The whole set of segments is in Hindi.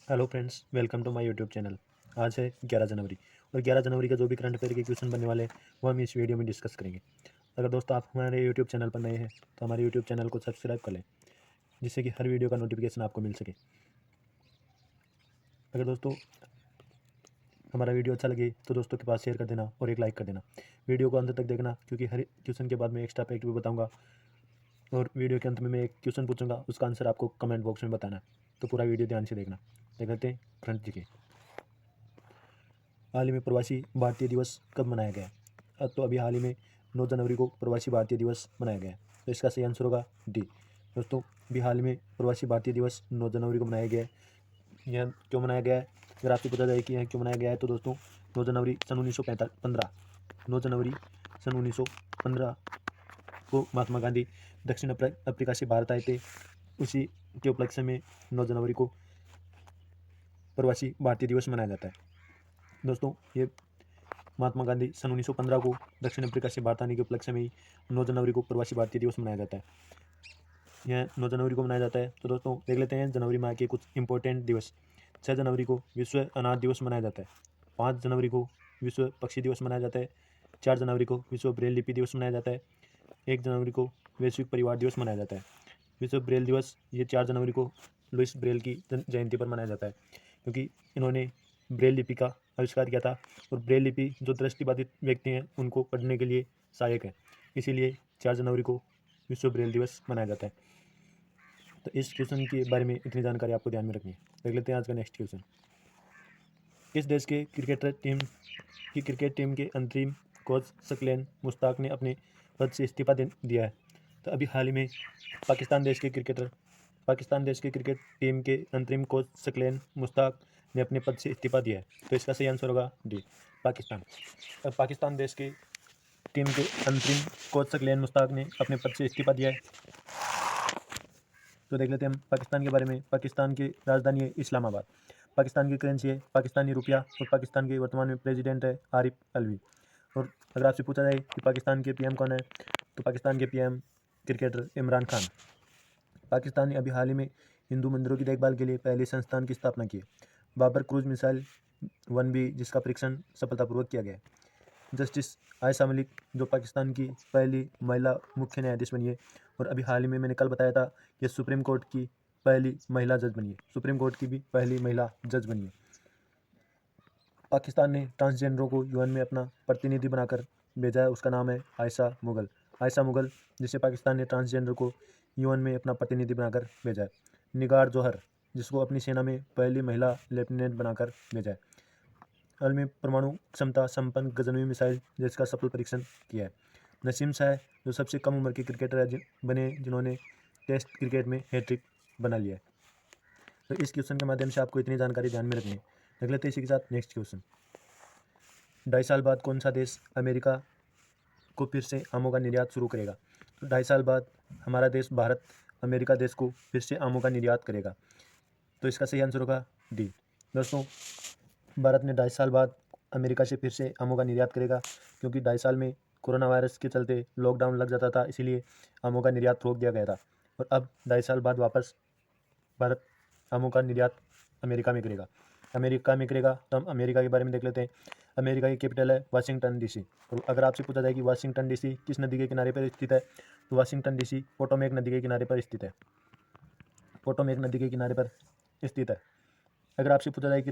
Hello friends, welcome to my YouTube channel. आज है 11 जनवरी और 11 जनवरी का जो भी करंट अफेयर के क्वेश्चन बनने वाले हैं वो हम इस वीडियो में डिस्कस करेंगे। अगर दोस्तों आप हमारे यूट्यूब चैनल पर नए हैं तो हमारे यूट्यूब चैनल को सब्सक्राइब कर लें, जिससे कि हर वीडियो का नोटिफिकेशन आपको मिल सके। अगर दोस्तों हमारा वीडियो अच्छा लगे तो दोस्तों के पास शेयर कर देना और एक लाइक कर देना। वीडियो को अंत तक देखना, क्योंकि हर क्वेश्चन के बाद मैं एक्स्ट्रा फैक्ट भी बताऊँगा और वीडियो के अंत में मैं एक क्वेश्चन पूछूंगा, उसका आंसर आपको कमेंट बॉक्स में बताना है। तो पूरा वीडियो ध्यान से देखना। देख लेते हैं फ्रंट जी के। हाल ही में प्रवासी भारतीय दिवस कब मनाया गया? तो अभी हाल ही में 9 जनवरी को प्रवासी भारतीय दिवस मनाया गया है। तो इसका सही आंसर होगा डी। दोस्तों, अभी हाल ही में प्रवासी भारतीय दिवस 9 जनवरी को मनाया गया है। यह क्यों मनाया गया है? अगर आपको पता जाए कि यह क्यों मनाया गया है तो दोस्तों 9 जनवरी सन 1915 9 जनवरी सन 1915 को महात्मा गांधी दक्षिण अफ्रीका से भारत आए थे। उसी के उपलक्ष्य में 9 जनवरी को प्रवासी भारतीय दिवस मनाया जाता है। दोस्तों, ये महात्मा गांधी सन 1915 को दक्षिण अफ्रीका से भारत आने के उपलक्ष्य में ही 9 जनवरी को प्रवासी भारतीय दिवस मनाया जाता है। यह 9 जनवरी को मनाया जाता है। तो दोस्तों देख लेते हैं जनवरी माह के कुछ इंपॉर्टेंट दिवस। 6 जनवरी को विश्व अनाथ दिवस मनाया जाता है। 5 जनवरी को विश्व पक्षी दिवस मनाया जाता है। 4 जनवरी को विश्व ब्रेल लिपि दिवस मनाया जाता है। 1 जनवरी को वैश्विक परिवार दिवस मनाया जाता है। विश्व ब्रेल दिवस ये 4 जनवरी को लुइस ब्रेल की जयंती पर मनाया जाता है, क्योंकि इन्होंने ब्रेल लिपि का आविष्कार किया था और ब्रेल लिपि जो दृष्टिबाधित व्यक्ति हैं उनको पढ़ने के लिए सहायक है। इसीलिए 4 जनवरी को विश्व ब्रेल दिवस मनाया जाता है। तो इस क्वेश्चन के बारे में इतनी जानकारी आपको ध्यान में रखनी है। देख लेते हैं आज का नेक्स्ट क्वेश्चन। किस देश के क्रिकेट टीम के अंतरिम कोच सकलेन मुश्ताक ने अपने पद से इस्तीफा दे दिया है? तो अभी हाल ही में पाकिस्तान देश के क्रिकेट टीम के अंतरिम कोच सकलेन मुश्ताक ने अपने पद से इस्तीफा दिया है। तो इसका सही आंसर होगा डी, पाकिस्तान। अब पाकिस्तान देश के टीम के अंतरिम कोच सकलेन मुश्ताक ने अपने पद से इस्तीफा दिया है। तो देख लेते हैं हम पाकिस्तान के बारे में। पाकिस्तान की राजधानी है इस्लामाबाद। पाकिस्तान की करेंसी है पाकिस्तानी रुपया और पाकिस्तान के वर्तमान में प्रेसिडेंट है आरिफ अलवी। और अगर आपसे पूछा जाए कि पाकिस्तान के पीएम कौन है, तो पाकिस्तान के पीएम क्रिकेटर इमरान खान। पाकिस्तान ने अभी हाल ही में हिंदू मंदिरों की देखभाल के लिए पहले संस्थान की स्थापना की है, बाबर क्रूज मिसाइल 1B, जिसका परीक्षण सफलतापूर्वक किया गया है। जस्टिस आयशा मलिक जो पाकिस्तान की पहली महिला मुख्य न्यायाधीश बनी है, और अभी हाल ही में मैंने कल बताया था कि सुप्रीम कोर्ट की पहली महिला जज बनी है। सुप्रीम कोर्ट की भी पहली महिला जज बनी है। पाकिस्तान ने ट्रांसजेंडरों को यूएन में अपना प्रतिनिधि बनाकर भेजा है, उसका नाम है आयशा मुगल। आयशा मुगल, जिसे पाकिस्तान ने ट्रांसजेंडर को यूएन में अपना प्रतिनिधि बनाकर भेजा है। निगार जौहर, जिसको अपनी सेना में पहली महिला लेफ्टिनेंट बनाकर भेजा है। हाल में परमाणु क्षमता संपन्न गगनवी मिसाइल जिसका सफल परीक्षण किया है। नसीम शाह, जो सबसे कम उम्र के क्रिकेटर बने जिन्होंने टेस्ट क्रिकेट में हैट्रिक बना लिया है। तो इस क्वेश्चन के माध्यम से आपको इतनी जानकारी ध्यान में रखनी है। देख लेते हैं इसी के साथ नेक्स्ट क्वेश्चन। 2.5 साल बाद कौन सा देश अमेरिका को फिर से आमों का निर्यात शुरू करेगा? तो 2.5 साल बाद हमारा देश भारत अमेरिका देश को फिर से आमों का निर्यात करेगा। तो इसका सही आंसर होगा डी। दोस्तों, भारत ने 2.5 साल बाद अमेरिका से फिर से आमों का निर्यात करेगा, क्योंकि 2.5 साल में कोरोना वायरस के चलते लॉकडाउन लग जाता था, इसीलिए आमों का निर्यात रोक दिया गया था। और अब 2.5 साल बाद वापस भारत आमों का निर्यात अमेरिका में करेगा। तो हम अमेरिका के बारे में देख लेते हैं। अमेरिका की कैपिटल है वाशिंगटन डीसी। और अगर आपसे पूछा जाए कि वाशिंगटन डीसी किस नदी के किनारे पर स्थित है, तो वाशिंगटन डीसी पोटोमेक नदी के किनारे पर स्थित है। पोटोमेक नदी के किनारे पर स्थित है। अगर आपसे पूछा जाए कि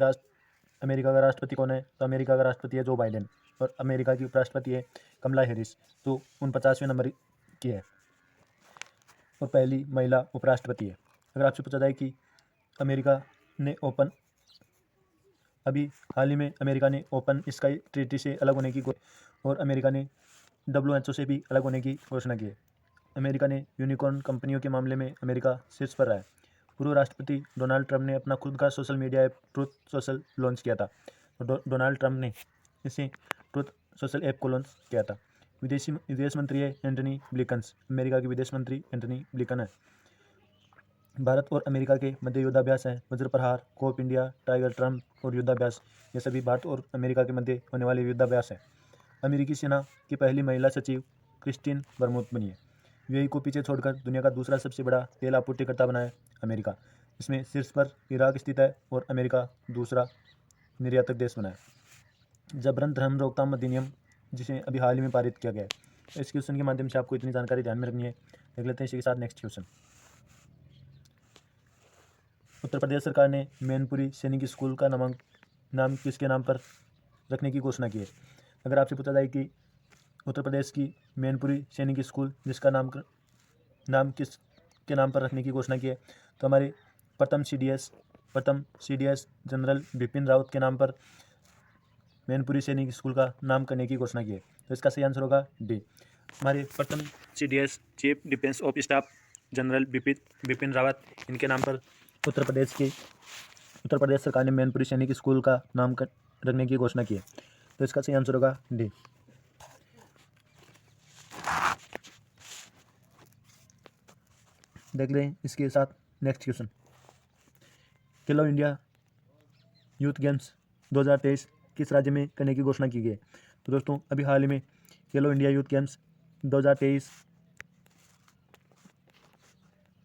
अमेरिका का राष्ट्रपति कौन है, तो अमेरिका का राष्ट्रपति है जो बाइडेन। और अमेरिका की उपराष्ट्रपति है कमला हैरिस, जो 49वें नंबर की है और पहली महिला उपराष्ट्रपति है। अगर आपसे पूछा जाए कि अमेरिका ने अभी हाल ही में अमेरिका ने ओपन स्काई ट्रीटी से अलग होने की और अमेरिका ने WHO से भी अलग होने की घोषणा की है। अमेरिका ने यूनिकॉर्न कंपनियों के मामले में अमेरिका शीर्ष पर रहा है। पूर्व राष्ट्रपति डोनाल्ड ट्रंप ने अपना खुद का social media app truth social launch किया था। डोनाल्ड ट्रंप ने इसे ट्रूथ सोशल ऐप को लॉन्च किया था। विदेश मंत्री है एंटनी ब्लिकन। अमेरिका के विदेश मंत्री एंटनी ब्लिकन है। भारत और अमेरिका के मध्य युद्धाभ्यास है वज्र प्रहार, कोप इंडिया, टाइगर ट्रंप और युद्धाभ्यास। ये सभी भारत और अमेरिका के मध्य होने वाले युद्धाभ्यास है। अमेरिकी सेना की पहली महिला सचिव क्रिस्टीन बरमूथ बनी है। यूएई को पीछे छोड़कर दुनिया का दूसरा सबसे बड़ा तेल आपूर्तिकर्ता बना है अमेरिका। इसमें शीर्ष पर इराक स्थित है और अमेरिका दूसरा निर्यातक देश बना है। जबरन धर्म रोकथाम अधिनियम, जिसे अभी हाल ही में पारित किया गया है। तो इस क्वेश्चन के माध्यम से आपको इतनी जानकारी ध्यान में रखनी है। देख लेते हैं इसी के साथ नेक्स्ट क्वेश्चन। उत्तर प्रदेश सरकार ने मैनपुरी सैनिक स्कूल का नाम किसके नाम पर रखने की घोषणा की है। अगर आपसे पूछा जाए कि उत्तर प्रदेश की मैनपुरी सैनिक स्कूल जिसका नाम किसके नाम पर रखने की घोषणा की है, तो हमारे प्रथम CDS जनरल बिपिन रावत के नाम पर मैनपुरी सैनिक स्कूल का नाम करने की घोषणा की है। तो इसका सही आंसर होगा डी। हमारे प्रथम CDS chief defence of staff general Bipin Rawat, इनके नाम पर उत्तर प्रदेश सरकार ने मैनपुरी सैनिक स्कूल का नाम रखने की घोषणा की है। तो इसका सही आंसर होगा डी। देख लें इसके साथ नेक्स्ट क्वेश्चन। खेलो इंडिया यूथ गेम्स 2023 किस राज्य में करने की घोषणा की गई है। तो दोस्तों अभी हाल ही में खेलो India youth games 2023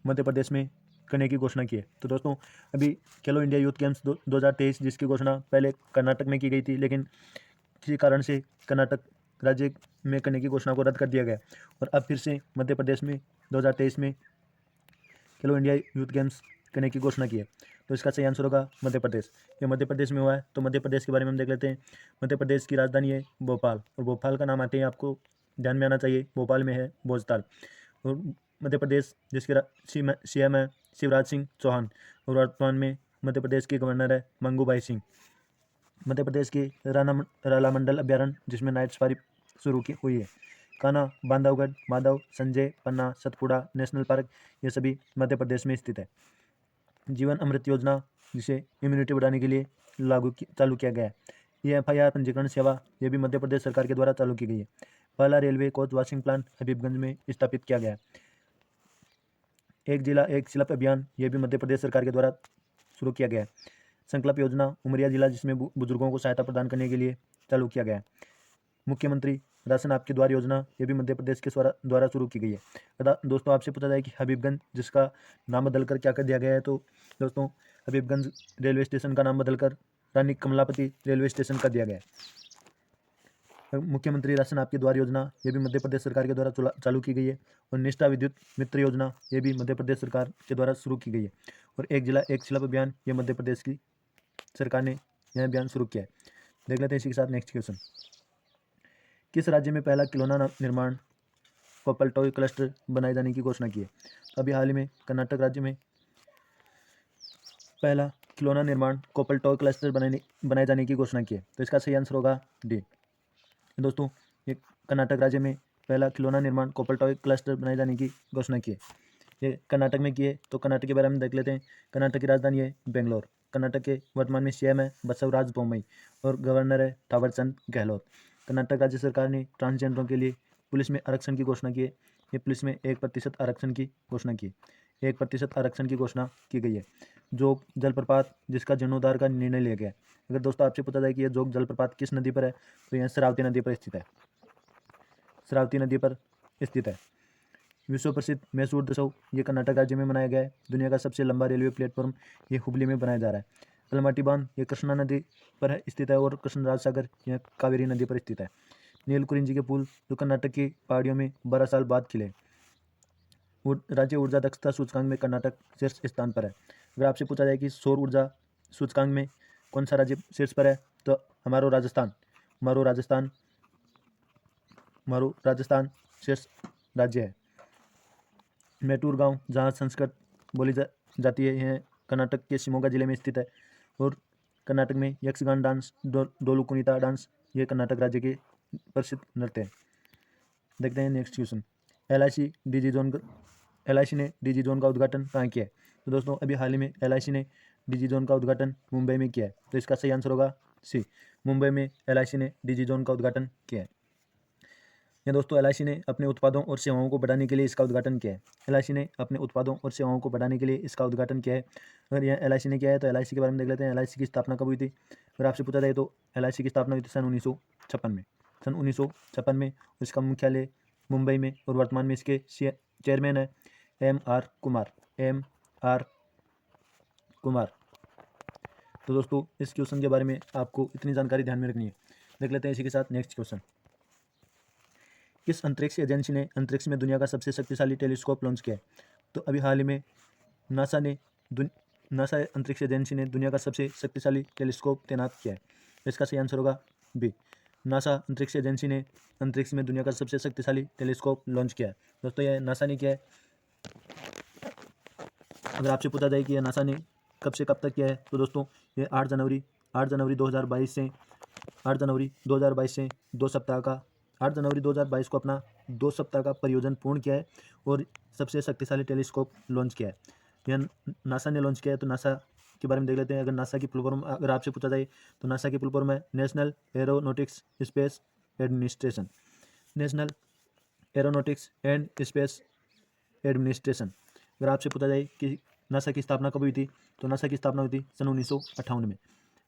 Madhya Pradesh में करने की घोषणा की है। तो दोस्तों अभी खेलो इंडिया यूथ गेम्स 2023 जिसकी घोषणा पहले कर्नाटक में की गई थी, लेकिन किसी कारण से कर्नाटक राज्य में करने की घोषणा को रद्द कर दिया गया और अब फिर से मध्य प्रदेश में 2023 में खेलो इंडिया यूथ गेम्स करने की घोषणा की है। तो इसका सही आंसर होगा मध्य प्रदेश। ये मध्य प्रदेश में हुआ है। तो मध्य प्रदेश के बारे में हम देख लेते हैं। मध्य प्रदेश की राजधानी है भोपाल और भोपाल का नाम आते ही आपको ध्यान में आना चाहिए, भोपाल में है भोजताल। और मध्य प्रदेश जिसके CM है शिवराज सिंह चौहान और वर्तमान में मध्य प्रदेश के गवर्नर है मंगूभाई सिंह। मध्य प्रदेश के राला मंडल अभ्यारण्य जिसमें नाइट सफारी शुरू की हुई है, कान्हा, बांधवगढ़, माधव, संजय, पन्ना, सतपुड़ा नेशनल पार्क, ये सभी मध्य प्रदेश में स्थित है। जीवन अमृत योजना जिसे इम्यूनिटी बढ़ाने के लिए चालू किया गया है। ये FIR पंजीकरण सेवा ये भी मध्य प्रदेश सरकार के द्वारा चालू की गई है। पहला railway coach washing plant Habibganj में स्थापित किया गया है। एक जिला एक शिल्प अभियान ये भी मध्य प्रदेश सरकार के द्वारा शुरू किया गया है। संकल्प योजना उमरिया जिला जिसमें बुजुर्गों को सहायता प्रदान करने के लिए चालू किया गया है। मुख्यमंत्री राशन आपके द्वार योजना ये भी मध्य प्रदेश के द्वारा शुरू की गई है। दोस्तों आपसे पूछा जाए कि हबीबगंज जिसका नाम बदलकर क्या कर दिया गया है, तो दोस्तों हबीबगंज रेलवे स्टेशन का नाम बदलकर रानी कमलापति रेलवे स्टेशन कर दिया गया है। मुख्यमंत्री राशन आपके द्वार योजना ये भी मध्य प्रदेश सरकार के द्वारा चालू की गई है। और निष्ठा विद्युत मित्र योजना ये भी मध्य प्रदेश सरकार के द्वारा शुरू की गई है। और एक जिला एक शिल्प अभियान ये मध्य प्रदेश की सरकार ने यह अभियान शुरू किया है। देख लेते हैं इसी के साथ नेक्स्ट क्वेश्चन। किस राज्य में पहला खिलौना निर्माण कपल टॉय क्लस्टर बनाए जाने की घोषणा की है। अभी हाल ही में कर्नाटक राज्य में पहला खिलौना निर्माण कपल टॉय क्लस्टर बनाए जाने की घोषणा की है। तो इसका सही आंसर होगा डी। दोस्तों ये कर्नाटक राज्य में पहला खिलौना निर्माण कपल टॉय क्लस्टर बनाए जाने की घोषणा की है। ये कर्नाटक में की है। तो कर्नाटक के बारे में देख लेते हैं। कर्नाटक की राजधानी है बेंगलोर। कर्नाटक के वर्तमान में CM है बसवराज बोम्मई और गवर्नर है थावरचंद गहलोत। कर्नाटक राज्य सरकार ने ट्रांसजेंडरों के लिए पुलिस में आरक्षण की घोषणा की है। ये पुलिस में 1% आरक्षण की घोषणा की 1% आरक्षण की घोषणा की गई है। जोग जलप्रपात जिसका जीर्णोद्धार का निर्णय लिया गया है। अगर दोस्तों आपसे पूछा जाए कि यह जोग जलप्रपात किस नदी पर है, तो यह शरावती नदी पर स्थित है। शरावती नदी पर स्थित है। विश्व प्रसिद्ध मैसूर उत्सव ये कर्नाटक राज्य में मनाया गया है। दुनिया का सबसे लंबा रेलवे प्लेटफॉर्म ये हुबली में बनाया जा रहा है। अलमाटी बांध ये कृष्णा नदी पर स्थित है और कृष्णराज सागर यह कावेरी नदी पर स्थित है। नीलकुरिंजी के पुल जो कर्नाटक की पहाड़ियों में 12 साल बाद खिले। राज्य ऊर्जा दक्षता सूचकांक में कर्नाटक शीर्ष स्थान पर है। अगर आपसे पूछा जाए कि सौर ऊर्जा सूचकांक में कौन सा राज्य शीर्ष पर है, तो हमारो राजस्थान शीर्ष राज्य है। मैटूर गांव जहाँ संस्कृत बोली जाती है, यह कर्नाटक के शिमोगा जिले में स्थित है। और कर्नाटक में यक्षगान डांस डोलू कुनीता डांस ये कर्नाटक राज्य के प्रसिद्ध नृत्य है। देखते हैं नेक्स्ट क्वेश्चन। LIC ने डिजी जोन का उद्घाटन कहाँ किया है। तो दोस्तों अभी हाल ही में LIC ने डिजी जोन का उद्घाटन मुंबई में किया है। तो इसका सही आंसर होगा सी। मुंबई में LIC ने डिजी जोन का उद्घाटन किया है। यह दोस्तों LIC ने अपने उत्पादों और सेवाओं को बढ़ाने के लिए इसका उद्घाटन किया है। LIC ने अपने उत्पादों और सेवाओं को बढ़ाने के लिए इसका उद्घाटन किया है। अगर यह LIC ने किया है तो LIC के बारे में देख लेते हैं। LIC की स्थापना कब हुई थी। अगर आपसे पूछा जाए तो LIC की स्थापना हुई थी सन 1956 में। इसका मुख्यालय मुंबई में और वर्तमान में इसके चेयरमैन है MR कुमार। कुमार। तो दोस्तों इस क्वेश्चन के बारे में आपको इतनी जानकारी ध्यान में रखनी है। देख लेते हैं इसी के साथ नेक्स्ट क्वेश्चन। किस अंतरिक्ष एजेंसी ने अंतरिक्ष में दुनिया का सबसे शक्तिशाली टेलीस्कोप लॉन्च किया है? तो अभी हाल ही में नासा अंतरिक्ष एजेंसी ने दुनिया का सबसे शक्तिशाली टेलीस्कोप तैनात किया है। इसका सही आंसर होगा बी। नासा अंतरिक्ष एजेंसी ने अंतरिक्ष में दुनिया का सबसे शक्तिशाली टेलीस्कोप लॉन्च किया है। दोस्तों यह नासा ने किया है। अगर आपसे पूछा जाए कि यह नासा ने कब से कब तक किया है, तो दोस्तों ये 8 जनवरी 2022 से 2 सप्ताह का 8 जनवरी 2022 को अपना 2 सप्ताह का परियोजन पूर्ण किया है और सबसे शक्तिशाली टेलीस्कोप लॉन्च किया है। यह नासा ने लॉन्च किया है। तो नासा के बारे में देख लेते हैं। अगर नासा की फुल फॉर्म अगर आपसे पूछा जाए तो नासा की फुल फॉर्म है national aeronautics space administration. National aeronautics and space administration. अगर आपसे पूछा जाए कि नासा की स्थापना कब हुई थी, तो नासा की स्थापना हुई थी सन 1958 में।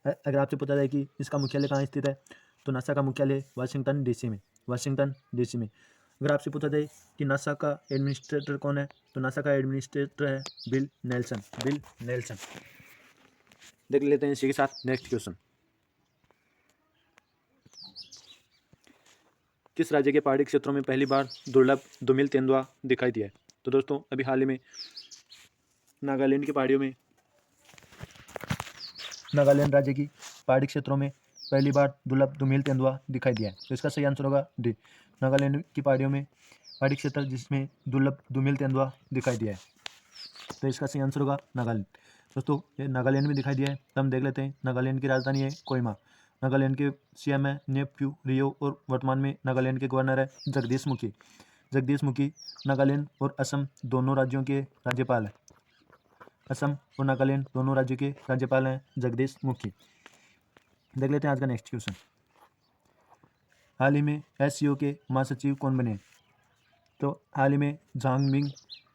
अगर आपसे पूछा जाए कि इसका मुख्यालय कहाँ स्थित है, तो नासा का मुख्यालय वाशिंगटन डीसी में। अगर आपसे पूछा जाए कि नासा का एडमिनिस्ट्रेटर कौन है, तो नासा का एडमिनिस्ट्रेटर है बिल नेल्सन। देख लेते हैं इसी के साथ नेक्स्ट क्वेश्चन। किस राज्य के पहाड़ी क्षेत्रों में पहली बार दुर्लभ दुमिल तेंदुआ दिखाई दिया है? तो दोस्तों अभी हाल ही में नागालैंड राज्य की पहाड़ी क्षेत्रों में पहली बार दुर्लभ दुमिल तेंदुआ दिखाई दिया है। तो इसका सही आंसर होगा डी। नागालैंड की पहाड़ी क्षेत्र जिसमें दुर्लभ दुमिल तेंदुआ दिखाई दिया है। तो इसका सही आंसर होगा नागालैंड। दोस्तों ये नागालैंड में दिखाई दिया है। तो हम देख लेते हैं। नागालैंड की राजधानी है कोहिमा। नागालैंड के सीएम है नेफ्यू रियो और वर्तमान में नागालैंड के गवर्नर है जगदीश मुखी। नागालैंड और असम दोनों राज्यों के राज्यपाल हैं। असम और नागालैंड दोनों राज्यों के राज्यपाल हैं जगदीश मुखी। देख लेते हैं आज का नेक्स्ट क्वेश्चन। हाल ही में एससीओ के महासचिव कौन बने? तो हाल ही में झांग मिंग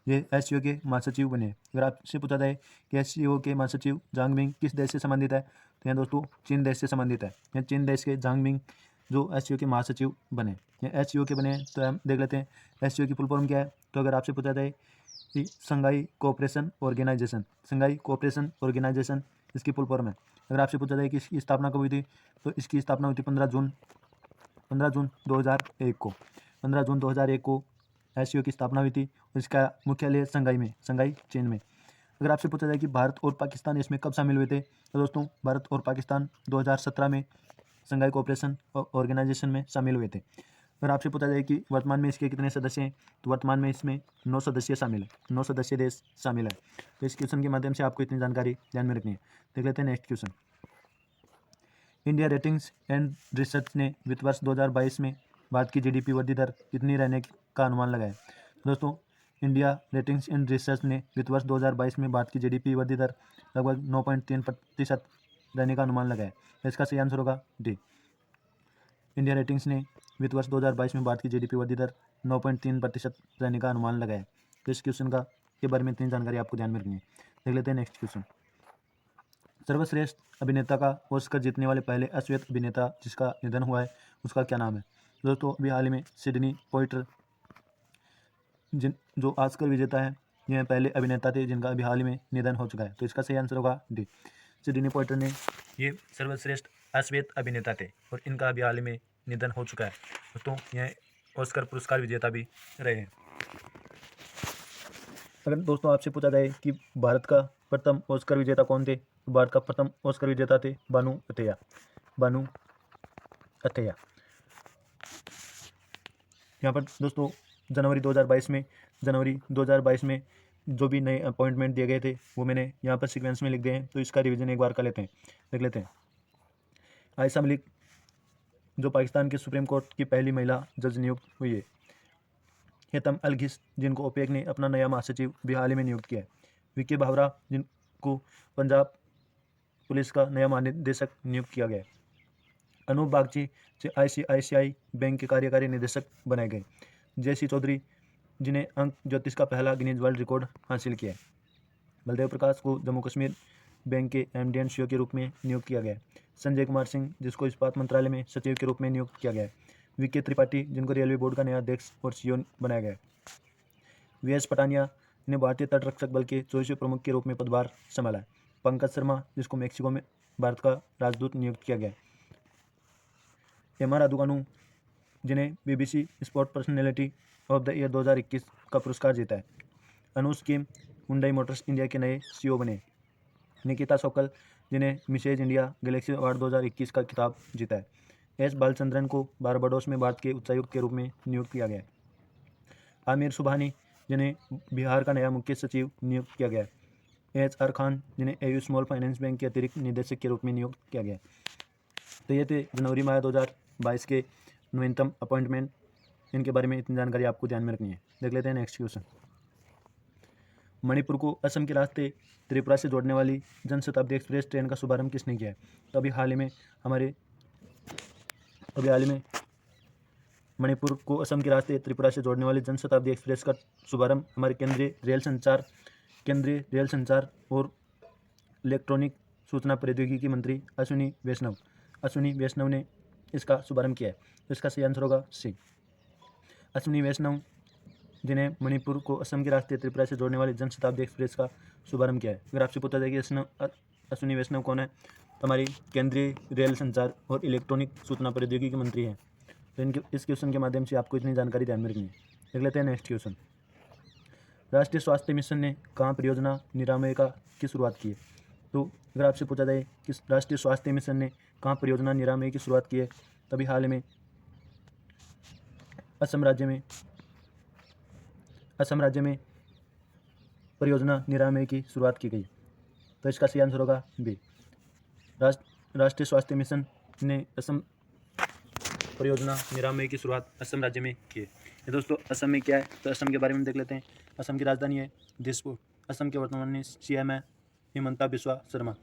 ये एससीओ के महासचिव बने। अगर आपसे पूछा जाए कि एससीओ के महासचिव झांग मिंग किस देश से संबंधित है, तो यह दोस्तों चीन देश से संबंधित है। यह चीन देश के झांग मिंग जो एससीओ के महासचिव बने, ये एससीओ के बने। तो हम देख लेते हैं एससीओ की फुल फॉर्म क्या है। तो अगर आपसे पूछा जाए कि संघाई कोऑपरेशन ऑर्गेनाइजेशन इसकी फुल फॉर्म है। अगर आपसे पूछा जाए कि इसकी स्थापना कब हुई थी, तो इसकी स्थापना हुई थी 15 जून 2001 को। 15 जून 2001 को एससीओ की स्थापना हुई थी और इसका मुख्यालय संघाई चीन में। अगर आपसे पूछा जाए कि भारत और पाकिस्तान इसमें कब शामिल हुए थे, तो दोस्तों भारत और पाकिस्तान 2017 में संघाई कोऑपरेशन ऑर्गेनाइजेशन में शामिल हुए थे। अगर आपसे पूछा जाए कि वर्तमान में इसके कितने सदस्य हैं, तो वर्तमान में इसमें 9 सदस्य शामिल है। 9 सदस्य देश शामिल है। तो इस क्वेश्चन के माध्यम से आपको इतनी जानकारी ध्यान में रखनी है। देख लेते हैं next question. India ratings and research ने वित्त वर्ष 2022 में भारत की जीडीपी वृद्धि दर कितनी रहने का अनुमान लगाया? दोस्तों इंडिया रेटिंग्स एंड रिसर्च ने वित्त वर्ष 2022 में भारत की जीडीपी वृद्धि दर लगभग 9.3% रहने का अनुमान लगाया। इसका सही आंसर होगा डी। इंडिया रेटिंग्स ने वित्त वर्ष 2022 में भारत की जीडीपी वृद्धि दर 9.3% रहने का अनुमान लगाया। तो इस क्वेश्चन के बारे में इतनी जानकारी आपको ध्यान में रखनी है। देख लेते हैं नेक्स्ट क्वेश्चन। सर्वश्रेष्ठ अभिनेता का ऑस्कर जीतने वाले पहले अश्वेत अभिनेता जिसका निधन हुआ है उसका क्या नाम है? दोस्तों अभी हाल ही में सिडनी पॉइटर जो ऑस्कर विजेता है, यह पहले अभिनेता थे जिनका अभी हाल ही में निधन हो चुका है। तो इसका सही आंसर होगा डी। सिडनी पॉइटर ने ये सर्वश्रेष्ठ अश्वेत अभिनेता थे और इनका अभी हाल ही में निधन हो चुका है। दोस्तों यह ऑस्कर पुरस्कार विजेता भी रहे हैं। अगर दोस्तों आपसे पूछा जाए कि भारत का प्रथम ऑस्कर विजेता कौन थे, तो भारत का प्रथम ऑस्कर विजेता थे बानू अथैया। यहाँ पर दोस्तों जनवरी 2022 में जो भी नए अपॉइंटमेंट दिए गए थे वो मैंने यहाँ पर सीक्वेंस में लिख दिए हैं। तो इसका रिवीजन एक बार कर लेते हैं। देख लेते हैं। आयशा मलिक जो पाकिस्तान के सुप्रीम कोर्ट की पहली महिला जज नियुक्त हुई है। हेतम अलघिस जिनको ओपेक ने अपना नया महासचिव भी हाल ही में नियुक्त किया है। वीके भावरा जिनको पंजाब पुलिस का नया महानिदेशक नियुक्त किया गया है। अनूप बागची ICICI बैंक के कार्यकारी निदेशक बनाए गए। जयसी चौधरी जिन्हें अंक ज्योतिष का पहला गिनीज वर्ल्ड रिकॉर्ड हासिल किया है। बलदेव प्रकाश को जम्मू कश्मीर बैंक के MD एंड CEO के रूप में नियुक्त किया गया है। संजय कुमार सिंह जिसको इस्पात मंत्रालय में सचिव के रूप में नियुक्त किया गया है। VK त्रिपाठी जिनको रेलवे बोर्ड का नया अध्यक्ष और CEO बनाया गया है। VS पटानिया ने भारतीय तटरक्षक बल के 24वें प्रमुख के रूप में पदभार संभाला है। पंकज शर्मा, जिसको मैक्सिको में भारत का राजदूत नियुक्त किया गया है। एम.आर. राधुकानु, जिन्हें BBC sport personality of the year 2021 का पुरस्कार जीता है। अनुज किम हुंडई मोटर्स इंडिया के नए CEO बने। निकिता सोकल, जिन्हें मिसेज इंडिया गैलेक्सी अवार्ड 2021 का खिताब जीता है। एस बालचंद्रन को बारबाडोस में भारत के उच्चायुक्त के रूप में नियुक्त किया गया है। आमिर सुबहानी, जिन्हें बिहार का नया मुख्य सचिव नियुक्त किया गया है। HR खान, जिन्हें AU स्मॉल फाइनेंस बैंक के अतिरिक्त निदेशक के रूप में नियुक्त किया गया है। तो ये थे जनवरी माह 2022 के नवीनतम अपॉइंटमेंट। इनके बारे में इतनी जानकारी आपको ध्यान में रखनी है। देख लेते हैं नेक्स्ट क्वेश्चन। मणिपुर को असम के रास्ते त्रिपुरा से जोड़ने वाली जनशताब्दी एक्सप्रेस ट्रेन का शुभारंभ किसने किया है? तो अभी हाल ही में मणिपुर को असम के रास्ते त्रिपुरा से जोड़ने वाली जनशताब्दी एक्सप्रेस का शुभारंभ हमारे केंद्रीय रेल संचार और इलेक्ट्रॉनिक सूचना प्रौद्योगिकी मंत्री अश्विनी वैष्णव ने इसका शुभारंभ किया है। तो इसका सही आंसर होगा सी। अश्विनी वैष्णव, जिन्हें मणिपुर को असम के रास्ते त्रिपुरा से जोड़ने वाली जनशताब्दी एक्सप्रेस का शुभारंभ किया है। अगर आपसे पूछा जाए कि अश्विनी वैष्णव कौन है, तो हमारी केंद्रीय रेल संचार और इलेक्ट्रॉनिक सूचना प्रौद्योगिकी मंत्री हैं। तो इस क्वेश्चन के माध्यम से आपको इतनी जानकारी ध्यान में रखनी है। देख लेते हैं नेक्स्ट क्वेश्चन। राष्ट्रीय स्वास्थ्य मिशन ने कहाँ परियोजना निरामयिका की शुरुआत की है? तो अगर आपसे पूछा जाए कि राष्ट्रीय स्वास्थ्य मिशन ने कहाँ परियोजना निरामय की शुरुआत की है, तभी हाल में असम राज्य में परियोजना निरामय की शुरुआत की गई। तो इसका सही आंसर होगा बी। राष्ट्रीय स्वास्थ्य मिशन ने असम परियोजना निरामय की शुरुआत असम राज्य में की है। ये दोस्तों असम में क्या है, तो असम के बारे में देख लेते हैं। असम की राजधानी है दिसपुर। असम के वर्तमान में CM है हिमंता बिस्वा शर्मा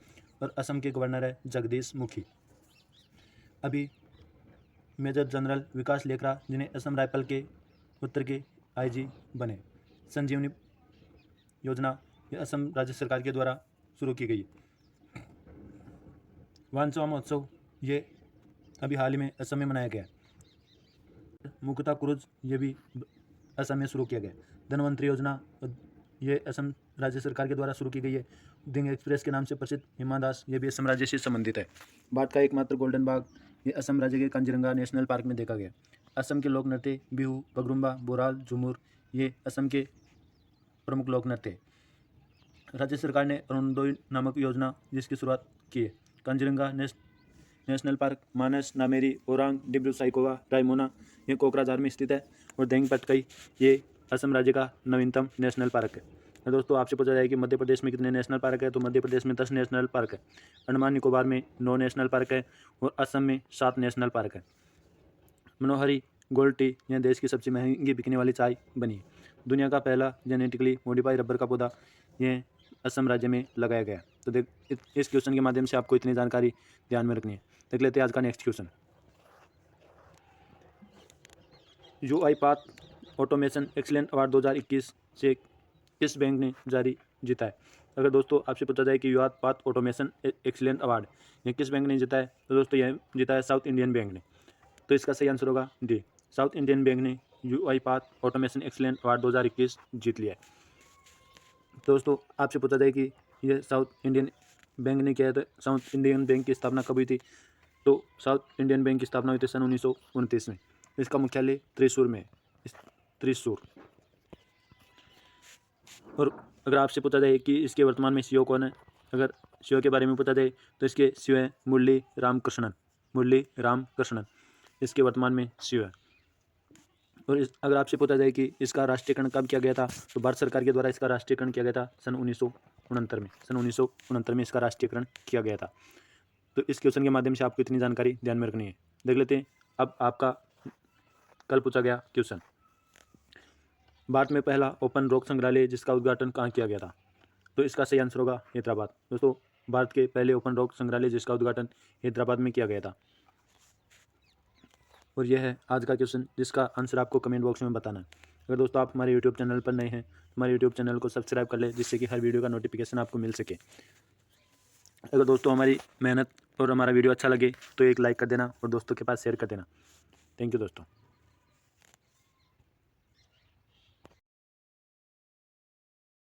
और असम के गवर्नर है जगदीश मुखी। अभी मेजर जनरल विकास लेकरा, जिन्हें असम राइफल के उत्तर के IG बने। संजीवनी योजना ये असम राज्य सरकार के द्वारा शुरू की गई। वानसवा महोत्सव ये अभी हाल ही में असम में मनाया गया। मुक्ता क्रूज ये भी असम में शुरू किया गया। धनवंतरी योजना ये असम राज्य सरकार के द्वारा शुरू की गई है। दिंग एक्सप्रेस के नाम से प्रसिद्ध हिमा दास ये भी असम राज्य से संबंधित है। भारत का एकमात्र गोल्डन बाघ ये असम राज्य के कांजीरंगा नेशनल पार्क में देखा गया। असम के लोक नृत्य बिहू, बगरुम्बा, बोराल, झूमुर ये असम के प्रमुख लोक नृत्य है। राज्य सरकार ने अरुणोदय नामक योजना जिसकी शुरुआत की है। कांजीरंगा नेशनल पार्क, मानस, नामेरी, ओरांग, डिब्रू साइखोवा, रायमोना ये कोकराझार में स्थित है और देंग पटकाई ये असम राज्य का नवीनतम नेशनल पार्क है। तो दोस्तों आपसे पूछा जाए कि मध्य प्रदेश में कितने नेशनल पार्क है, तो मध्य प्रदेश में 10 नेशनल पार्क है। अंडमान निकोबार में 9 नेशनल पार्क है और असम में 7 नेशनल पार्क है। मनोहरी गोल्ड टी यह देश की सबसे महंगी बिकने वाली चाय बनी है। दुनिया का पहला जेनेटिकली मॉडिफाइड रबर का पौधा यह असम राज्य में लगाया गया। तो इस क्वेश्चन के माध्यम से आपको इतनी जानकारी ध्यान में रखनी है। देख लेते हैं आज का next question. UiPath automation excellent award 2021 से किस बैंक ने जीता है? अगर दोस्तों आपसे पूछा जाए कि UiPath ऑटोमेशन एक्सीलेंट अवार्ड ये किस बैंक ने जीता है, तो दोस्तों यह जीता है साउथ इंडियन बैंक ने। तो इसका सही आंसर होगा डी। साउथ इंडियन बैंक ने UiPath ऑटोमेशन एक्सीलेंट अवार्ड 2021 जीत लिया है। दोस्तों आपसे पूछा जाए कि यह साउथ इंडियन बैंक ने किया है, तो साउथ इंडियन बैंक की स्थापना कब हुई थी? तो साउथ इंडियन बैंक की स्थापना हुई थी सन 1929 में। इसका मुख्यालय त्रिशूर में है, त्रिशूर। और अगर आपसे पूछा जाए कि इसके वर्तमान में CEO कौन है, अगर CEO के बारे में पूछा जाए तो इसके CEO हैं मुरली रामकृष्णन इसके वर्तमान में CEO है। और अगर आपसे पूछा जाए कि इसका राष्ट्रीयकरण कब किया गया था, तो भारत सरकार के द्वारा इसका राष्ट्रीयकरण किया गया था सन 1969 में इसका राष्ट्रीयकरण किया गया था। तो इस क्वेश्चन के माध्यम से आपको इतनी जानकारी ध्यान में रखनी है। देख लेते हैं अब आपका कल पूछा गया क्वेश्चन। भारत में पहला ओपन रॉक संग्रहालय जिसका उद्घाटन कहाँ किया गया था? तो इसका सही आंसर होगा हैदराबाद। दोस्तों भारत के पहले ओपन रॉक संग्रहालय जिसका उद्घाटन हैदराबाद में किया गया था। और यह है आज का क्वेश्चन जिसका आंसर आपको कमेंट बॉक्स में बताना है। अगर दोस्तों आप हमारे यूट्यूब चैनल पर नए हैं तो हमारे यूट्यूब चैनल को सब्सक्राइब कर लें, जिससे कि हर वीडियो का नोटिफिकेशन आपको मिल सके। अगर दोस्तों हमारी मेहनत और हमारा वीडियो अच्छा लगे तो एक लाइक कर देना और दोस्तों के पास शेयर कर देना। थैंक यू दोस्तों।